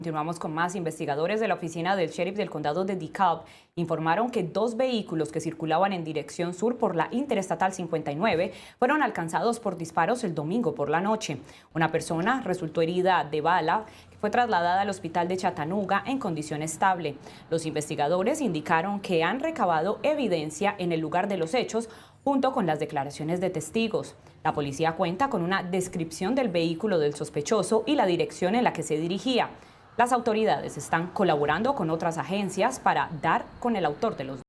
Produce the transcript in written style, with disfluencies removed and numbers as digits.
Continuamos con más. Investigadores de la oficina del sheriff del condado de DeKalb informaron que dos vehículos que circulaban en dirección sur por la Interestatal 59 fueron alcanzados por disparos el domingo por la noche. Una persona resultó herida de bala que fue trasladada al hospital de Chattanooga en condición estable. Los investigadores indicaron que han recabado evidencia en el lugar de los hechos junto con las declaraciones de testigos. La policía cuenta con una descripción del vehículo del sospechoso y la dirección en la que se dirigía. Las autoridades están colaborando con otras agencias para dar con el autor de los